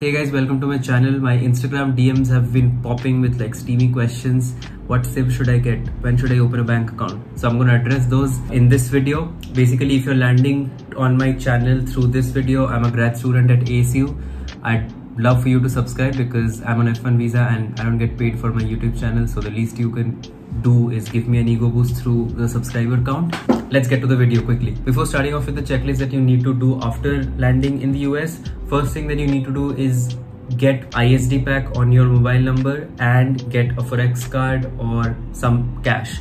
Hey guys, welcome to my channel. My Instagram DMs have been popping with like steamy questions. What SIM should I get? When should I open a bank account? So I'm going to address those in this video. Basically, if you're landing on my channel through this video, I'm a grad student at ASU. I'd love for you to subscribe because I'm on F1 visa and I don't get paid for my YouTube channel. So the least you can do is give me an ego boost through the subscriber count. Let's get to the video quickly. Before starting off with the checklist that you need to do after landing in the US, first thing that you need to do is get ISD pack on your mobile number and get a Forex card or some cash.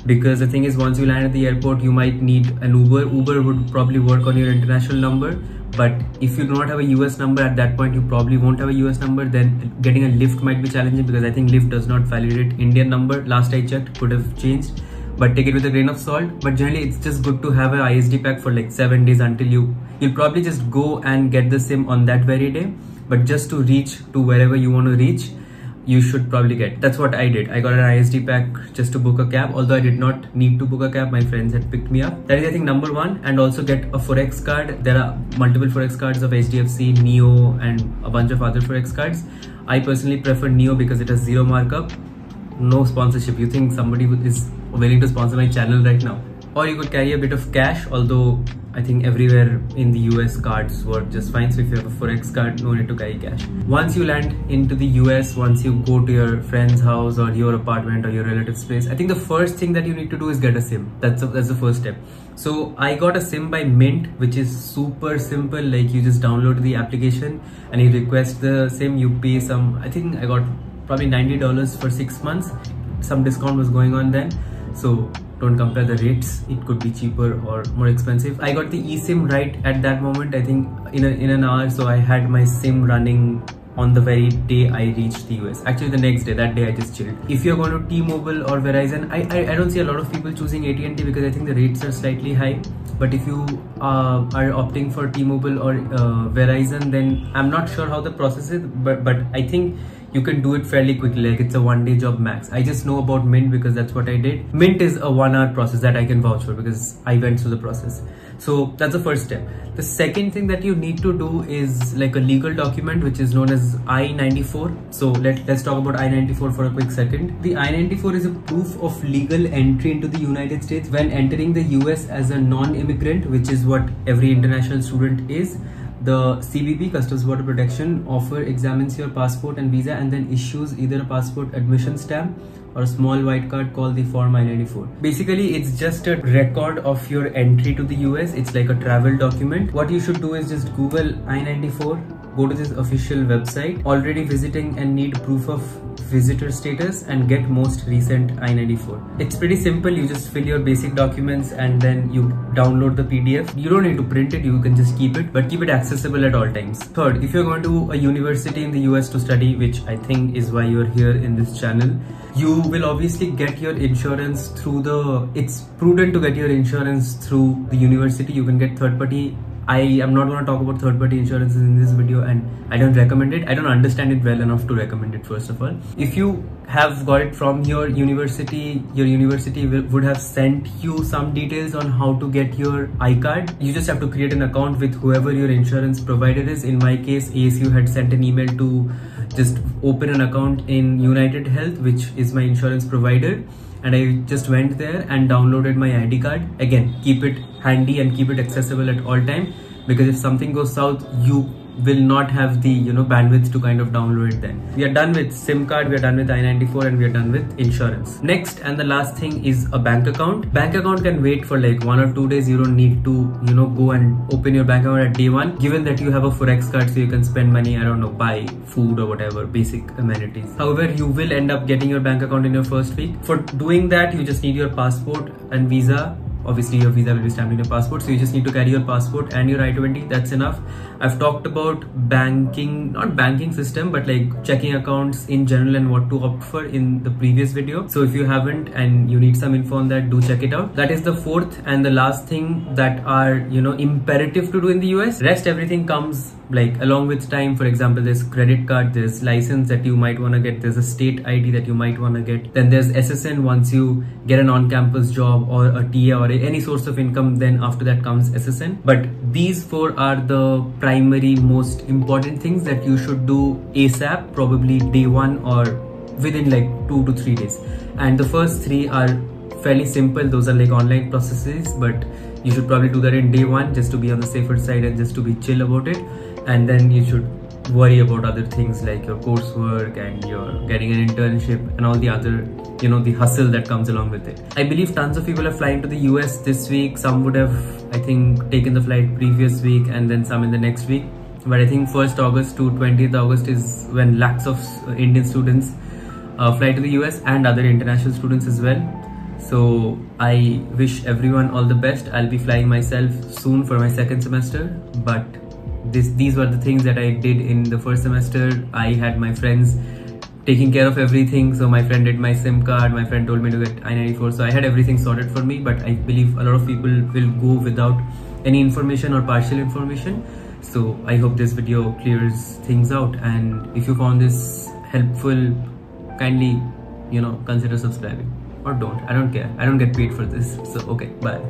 Because the thing is, once you land at the airport, you might need an Uber. Uber would probably work on your international number. But if you do not have a US number at that point, you probably won't have a US number. Then getting a Lyft might be challenging because I think Lyft does not validate Indian number. Last I checked, could have changed. But take it with a grain of salt. But generally, it's just good to have an ISD pack for like 7 days until you'll probably just go and get the SIM on that very day. But just to reach to wherever you want to reach, you should probably get. That's what I did. I got an ISD pack just to book a cab. Although I did not need to book a cab, my friends had picked me up. That is, I think, number one. And also get a Forex card. There are multiple Forex cards of HDFC, Neo, and a bunch of other Forex cards. I personally prefer Neo because it has zero markup. No sponsorship. You think somebody is willing to sponsor my channel right now? Or you could carry a bit of cash, although I think everywhere in the US cards work just fine. So if you have a Forex card, no need to carry cash. Once you land into the US, once you go to your friend's house or your apartment or your relative's place, I think the first thing that you need to do is get a SIM. That's the first step. So I got a SIM by Mint, which is super simple. Like, you just download the application and you request the SIM. You pay some, I think I got probably $90 for 6 months. Some discount was going on then. So don't compare the rates, it could be cheaper or more expensive. I got the eSIM right at that moment, I think in an hour. So I had my SIM running on the very day I reached the US. Actually, the next day, that day I just chilled. If you're going to T-Mobile or Verizon, I don't see a lot of people choosing AT&T because I think the rates are slightly high. But if you are opting for T-Mobile or Verizon, then I'm not sure how the process is, but I think you can do it fairly quickly. Like, it's a 1-day job max. I just know about Mint because that's what I did. Mint is a 1-hour process that I can vouch for because I went through the process. So that's the first step. The second thing that you need to do is like a legal document which is known as I94. So let's talk about I94 for a quick second. The I94 is a proof of legal entry into the United States when entering the US as a non-immigrant, which is what every international student is. The CBP, Customs Border Protection, examines your passport and visa and then issues either a passport admission stamp or a small white card called the Form I-94. Basically, it's just a record of your entry to the US. It's like a travel document. What you should do is just Google I-94, go to this official website, already visiting and need proof of visitor status, and get most recent I-94. It's pretty simple. You just fill your basic documents and then you download the PDF. You don't need to print it, you can just keep it, but keep it accessible at all times. Third, if you're going to a university in the US to study, which I think is why you're here in this channel, you will obviously get your insurance through it's prudent to get your insurance through the university. You can get third party. I am not going to talk about third-party insurances in this video and I don't recommend it. I don't understand it well enough to recommend it, first of all. If you have got it from your university would have sent you some details on how to get your iCard. You just have to create an account with whoever your insurance provider is. In my case, ASU had sent an email to just open an account in United Health, which is my insurance provider. And I just went there and downloaded my ID card. Again, keep it handy and keep it accessible at all time, because if something goes south, you will not have the bandwidth to kind of download it then. We are done with SIM card, we are done with I-94, and we are done with insurance. Next and the last thing is a bank account. Bank account can wait for like 1 or 2 days. You don't need to go and open your bank account at day one, given that you have a Forex card, so you can spend money, I don't know, buy food or whatever, basic amenities. However, you will end up getting your bank account in your first week. For doing that, you just need your passport and visa. Obviously, your visa will be stamped in your passport, so you just need to carry your passport and your I-20. That's enough. I've talked about banking, not banking system, but like checking accounts in general and what to opt for in the previous video. So if you haven't and you need some info on that, do check it out. That is the fourth and the last thing that are imperative to do in the US. Rest everything comes like along with time. For example, there's credit card, there's license that you might want to get, there's a state ID that you might want to get, then there's SSN once you get an on-campus job or a TA or any source of income, then after that comes SSN. But these four are the primary most important things that you should do ASAP, probably day one or within like 2 to 3 days. And the first three are fairly simple, those are like online processes, but you should probably do that in day one just to be on the safer side and just to be chill about it. And then you should worry about other things like your coursework and your getting an internship and all the other, you know, the hustle that comes along with it. I believe tons of people are flying to the US this week. Some would have, I think, taken the flight previous week and then some in the next week. But I think 1st August to 20th August is when lakhs of Indian students fly to the US and other international students as well. So I wish everyone all the best. I'll be flying myself soon for my 2nd semester, but these were the things that I did in the 1st semester. I had my friends taking care of everything. So my friend did my SIM card, my friend told me to get I94, so I had everything sorted for me. But I believe a lot of people will go without any information or partial information. So I hope this video clears things out, and if you found this helpful, kindly, you know, consider subscribing. Or don't, I don't care, I don't get paid for this. So okay, bye.